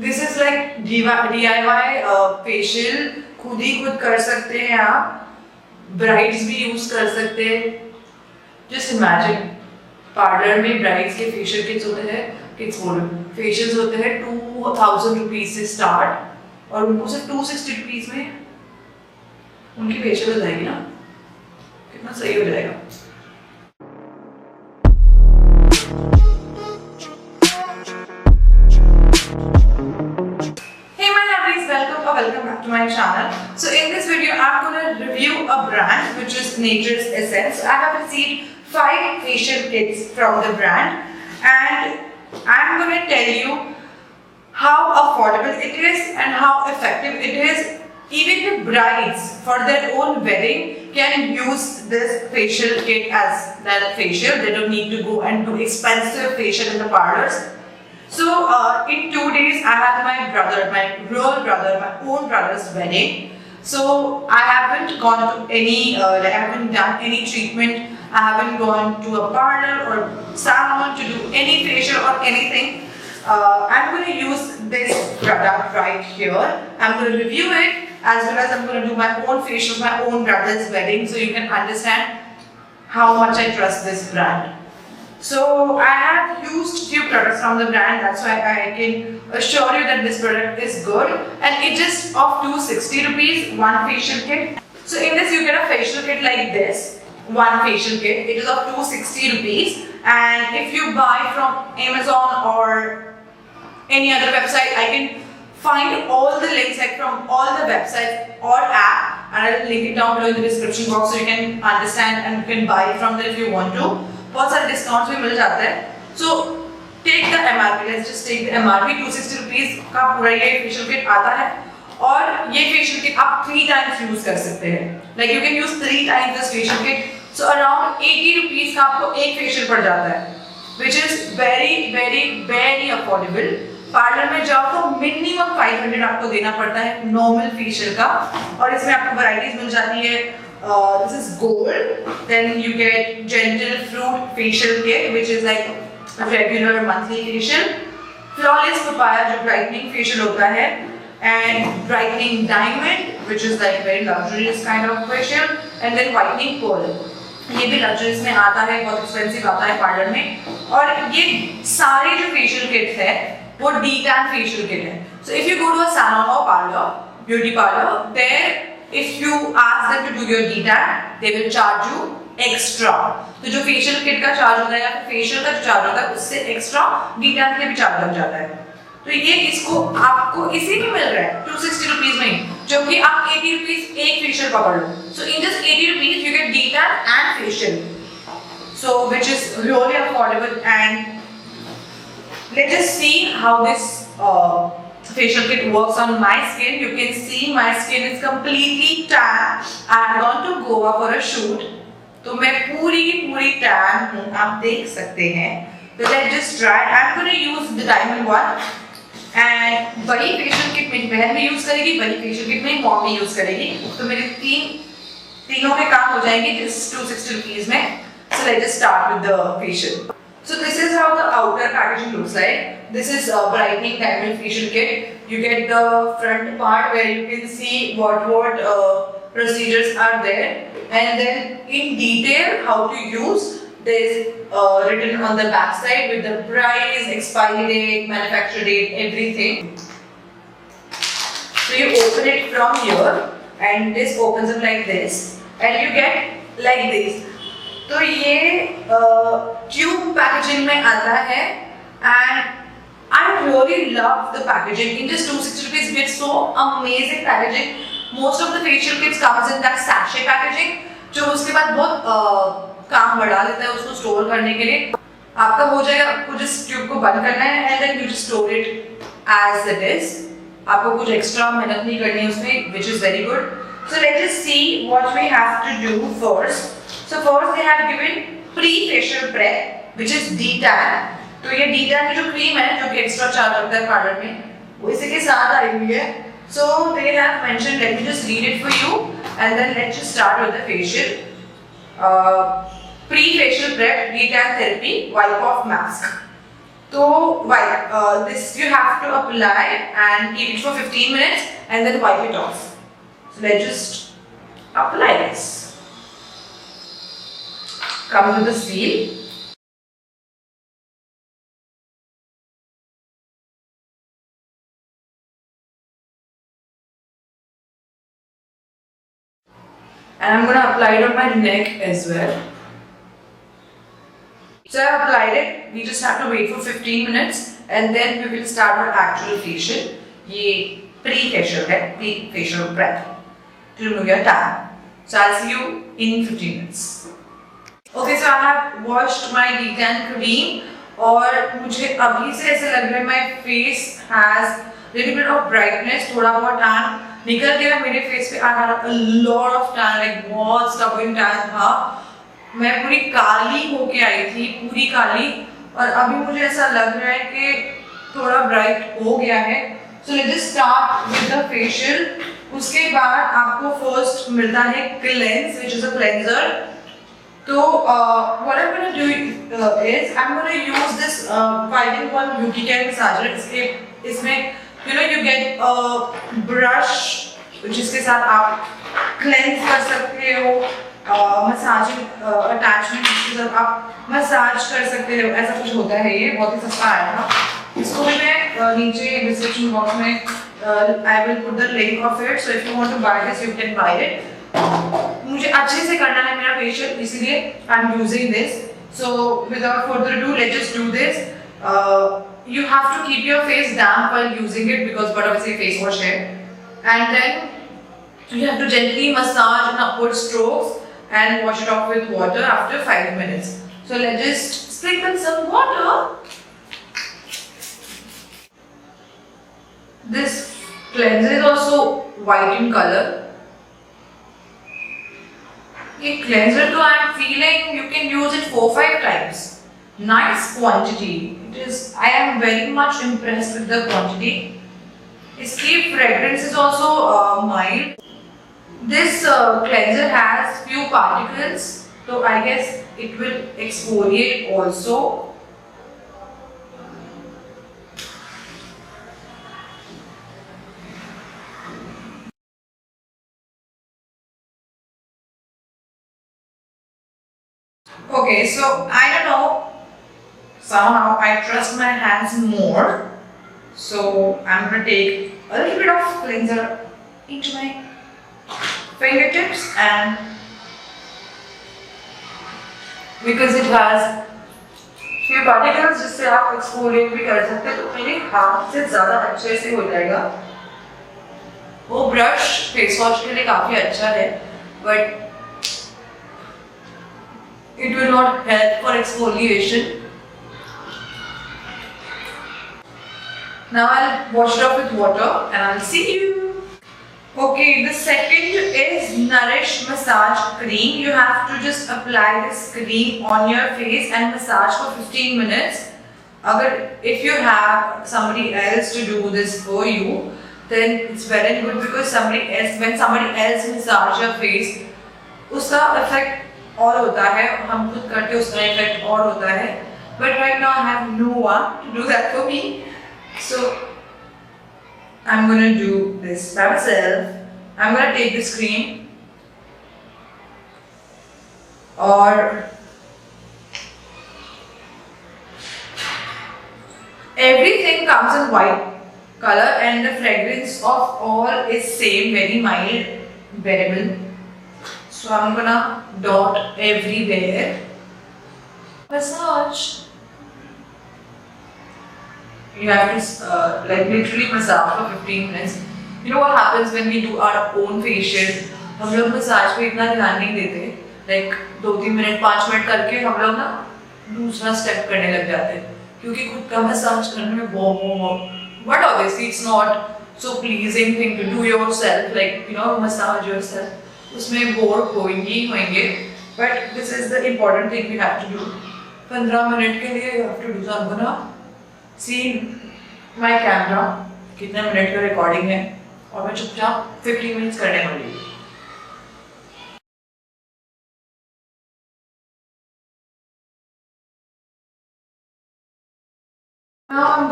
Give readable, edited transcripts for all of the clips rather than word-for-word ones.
This is like DIY facial, खुद ही खुद कर सकते हैं आप, ब्राइड्स भी यूज कर सकते हैं। जस्ट इमेजिन पार्लर में ब्राइड्स के फेशियल किट्स होते हैं, किट्स बोल फेशियल्स होते हैं 2000 रुपीज से स्टार्ट, और उनको सिर्फ 260 रुपीज में उनकी फेशियल हो जाएगी ना, कितना सही हो जाएगा। Welcome back to my channel. So in this video I'm going to review a brand which is Nature's Essence. I have received 5 facial kits from the brand and I'm going to tell you how affordable it is and how effective it is. Even the brides for their own wedding can use this facial kit as their facial. They don't need to go and do expensive facial in the parlors. So in 2 days I had my real brother, my own brother's wedding. So I haven't gone to any, I haven't done any treatment. I haven't gone to a parlor or salon to do any facial or anything. I'm going to use this product right here. I'm going to review it as well as I'm going to do my own facial, my own brother's wedding, so you can understand how much I trust this brand. So I have used few products from the brand, that's why I can assure you that this product is good, and it is of 260 rupees, one facial kit. So in this you get a facial kit like this, one facial kit. It is of 260 rupees, and if you buy from Amazon or any other website, I can find all the links like from all the websites or app, and I will link it down below in the description box so you can understand and you can buy it from there if you want to. बहुत सारे discounts भी मिल जाते हैं। So take the MRP, let's just take the MRP, 260 rupees का पूरा ये facial kit आता है, और ये फेशियल किट आप 3 टाइम्स यूज कर सकते हैं। Like you can use 3 times this facial kit, so around 80 rupees का आपको एक फेशियल पड़ जाता है, which is very very very affordable. Parlour में जाओ तो मिनिमम 500 आपको देना पड़ता है नॉर्मल फेशियल का, और इसमें आपको वैरायटीज मिल जाती है। This is gold, then you get gentle fruit facial kit which is like a regular monthly facial, flawless papaya जो brightening facial होता है, and brightening diamond which is like very luxurious kind of facial, and then whitening pearl, ये भी luxurious में आता है, बहुत expensive आता है पार्लर में। और ये सारे जो facial kits है वो Detan facial kit है। So if you go to a salon or parlor, beauty parlor, there if you ask them to do your Detan, they will charge you extra. तो जो facial kit का charge होता है या फिर facial का जो चार्ज होता है उससे extra Detan के भी चार्ज लग जाता है। तो ये इसको आपको इसी में मिल रहा है 260 रुपीज में, जो कि आप 80 रुपीज एक facial पकड़ लो। So in just 80 rupees you get Detan and facial, so which is really affordable. And let's just see how this facial kit works on my skin. You can see my skin is completely tan. I had gone to Goa for a shoot, तो मैं पूरी की पूरी tan हूँ, आप देख सकते हैं। तो let's just try. I'm going to use the diamond one, and वही facial kit मेरी बहन भी यूज करेगी, वही facial kit मेरी मॉम भी यूज करेगी, तो मेरे तीनों के काम हो जाएंगे जिस 260 रुपीज में। So let's just start with the facial. So this is how the outer packaging looks like. This is a brightening diamond facial kit. You get the front part where you can see what procedures are there, and then in detail how to use. There is written on the back side with the price, expiry date, manufacture date, everything. So you open it from here, and this opens up like this, and you get like this. तो ये tube packaging में आता है, and I really love the packaging. In just 260 rupees, we get so amazing packaging. Most of the facial kits comes in that sachet packaging, जो उसके बाद बहुत काम बढ़ा देता है उसको स्टोर करने के लिए। आपका हो जाएगा, आपको जिस ट्यूब को बंद करना है, and then you just store it as it is. आपको कुछ एक्स्ट्रा मेहनत नहीं करनी है उसमें, which is very good. So let's just see what we have to do first. So first they have given pre-facial prep, which is Detan. तो ये Detan की जो क्रीम है जो कि एक्स्ट्रा चार्ज होता है पार्लर में, वो इसी के साथ आई हुई है। So they have mentioned, let me just read it for you, and then let's just start with the facial. Pre-facial prep, Detan therapy, wipe off mask. So this you have to apply and keep it for 15 minutes and then wipe it off. So let's just apply this. Comes with the seal. And I'm going to apply it on my neck as well. So I applied it. We just have to wait for 15 minutes and then we will start our actual facial. ये pre-facial है, pre-facial prep to remove your tan. So I'll see you in 15 minutes. Okay, so I have washed my Detan cream और मुझे अभी से ऐसे लग रहा है my face has little bit of brightness, थोड़ा बहुत tan निकल गया मेरे face पे. I had a lot of tan, like बहुत stubborn tan था. मैं पूरी काली होके आई थी, पूरी काली, और अभी मुझे ऐसा लग रहा है कि थोड़ा ब्राइट हो गया है. So let's just start with the facial. उसके बाद आपको first मिलता है cleanse, which is a cleanser. तो what I'm gonna do is I'm gonna use this 5-in-1 beauty care massager. इसमें you get a brush जिसके साथ आप cleanse कर सकते हो, मसाजिंग अटैचमेंट जिसके साथ आप मसाज कर सकते हो, ऐसा कुछ होता है. ये बहुत ही सस्ता आया था. इसको भी मैं नीचे डिस्क्रिप्शन बॉक्स में I will put the link of it. So if you want to buy this you can buy it. मुझे अच्छे से करना है मेरा फेशियल, इसलिए I am using this. So without further ado let's just do this. You have to keep your face damp while using it because but obviously face wash है, and then you have to gently massage in upward strokes and wash it off with water after 5 minutes. So let's just sprinkle some water. This cleanser is also white in color. ये cleanser तो I'm feeling you can use it 4-5 times. Nice quantity. It is. I am very much impressed with the quantity. इसकी fragrance is also mild. This cleanser has few particles, so I guess it will exfoliate also. Okay, so I don't know, somehow I trust my hands more, so I'm gonna take a little bit of cleanser into my fingertips, and because it has few particles जिससे आप exfoliate भी कर सकते हैं, तो मेरे हाथ से ज़्यादा अच्छे से हो जाएगा. वो ब्रश फेस वॉश के लिए काफ़ी अच्छा है, but it will not help for exfoliation. Now I'll wash it off with water and I'll see you. Okay, the second is Nourish Massage Cream. You have to just apply this cream on your face and massage for 15 minutes. If you have somebody else to do this for you, then it's very good because when somebody else massage your face, उसका effect और होता है, हम खुद करते उसका effect और होता है. But right now I have no one to do that for me, so I'm gonna do this by myself. I'm gonna take this cream or everything comes in white color and the fragrance of all is same, very mild, bearable. So I'm gonna dot everywhere. Massage. You have to like literally massage for 15 minutes. You know what happens when we do our own facial? हम लोग massage पे इतना ध्यान नहीं देते. Like 2-3 minute 5 minute करके हम लोग ना दूसरा स्टेप करने लग जाते हैं, क्योंकि खुद का मसाज करने में बहुत. But obviously it's not so pleasing thing to do yourself, like massage yourself. उसमें बोर होंगे. But this is the important thing we have to do. 15 minute के लिए you have to do something. See my camera कितने minute का recording है और मैं चुपचाप 15 मिनट्स करने वाली हूँ.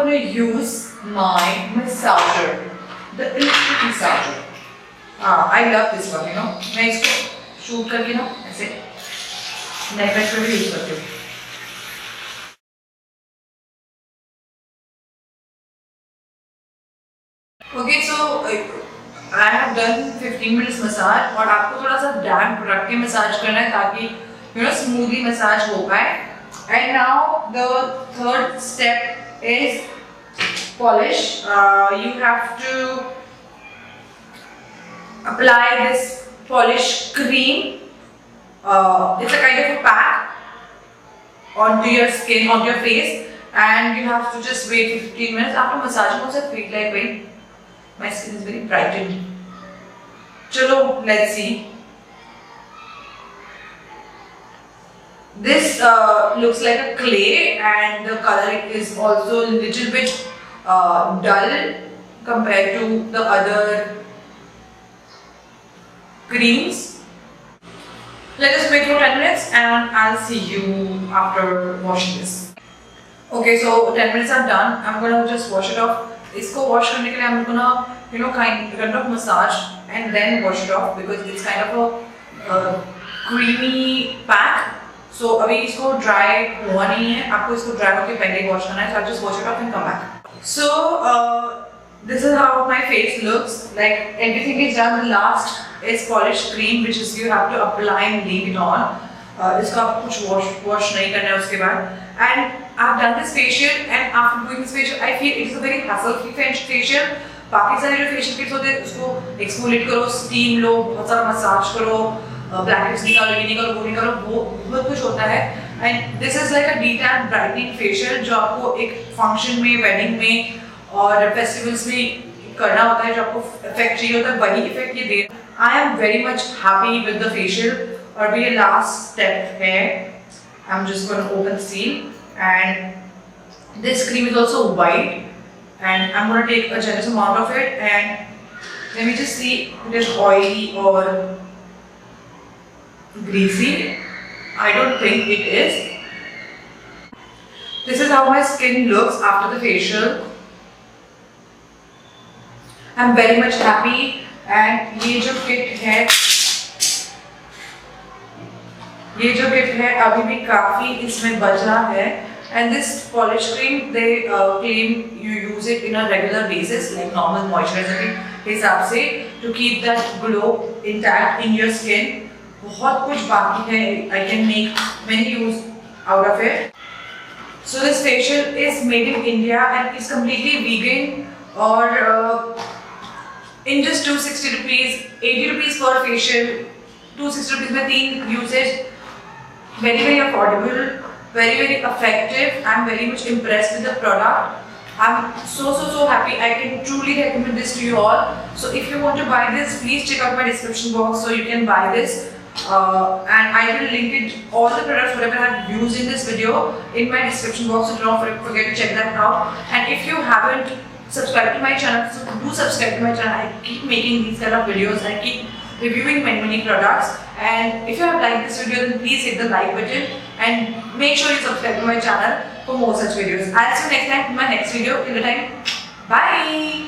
going to use my massager, the electric massager. I love this one, you know. मैं इसको शूट करके ना ऐसे नेक पे भी यूज करती हूँ. Okay, so I have done 15 minutes massage और आपको थोड़ा सा damp रख के massage करना है ताकि you know smoothly massage हो पाए. And now the third step is polish. You have to apply this polish cream. It's a kind of a pack onto your skin, onto your face, and you have to just wait 15 minutes. After massaging, also feel like very. My skin is very brightened. Chalo, let's see. This looks like a clay, and the color is also a little bit dull compared to the other creams. Let us wait for 10 minutes and I'll see you after washing this. Okay, so 10 minutes are done. I'm gonna just wash it off. इसको wash करने के लिए I'm gonna you know kind of massage and then wash it off because it's kind of a creamy pack. So अभी इसको dry हुआ नहीं है. आपको इसको dry होके पहले wash करना है. So I'll just wash it off and come back. So this is how my face looks. Like everything is done. The last is polish cream, which is you have to apply and leave it on. इसका आपको कुछ wash नहीं करना है उसके बाद. And I've done this facial, and after doing this facial, I feel it is a very hassle-free facial. बाकी सारे जो facial kits होते हैं उसको exfoliate करो, steam लो, बहुत सारा massage करो, blackheads निकालो, ये निकालो, वो निकालो, वो बहुत कुछ होता है. And this is like a Detan brightening facial जो आपको एक function में, wedding में और festivals में करना होता है, जो आपको effect चाहिए होता है, वही effect ये दे. I am very much happy with the facial. और भी ये last step है. I'm just going to open the seal, and this cream is also white, and I'm going to take a generous amount of it, and let me just see if it is oily or greasy. I don't think it is. This is how my skin looks after the facial. I'm very much happy, and ये जो kit है अभी भी काफी इसमें बच रहा है. And this polish cream, they claim you use it in a regular basis, like normal moisturizer के हिसाब से, to keep that glow intact in your skin. बहुत कुछ बाकी है. I can make many use out of it. So this facial is made in India and it's completely vegan. और in just 260 rupees, 80 rupees per facial, 260 rupees में 3 usage. Very affordable, very effective. I'm very much impressed with the product. I'm so happy. I can truly recommend this to you all. So if you want to buy this, please check out my description box so you can buy this. And I will link it, all the products whatever I have used in this video, in my description box. So don't forget to check that out. And if you haven't subscribed to my channel, so do subscribe to my channel. I keep making these kind of videos. I keep reviewing many products. And if you have liked this video, then please hit the like button and make sure you subscribe to my channel for more such videos. I'll see you next time in my next video. Till the time, bye.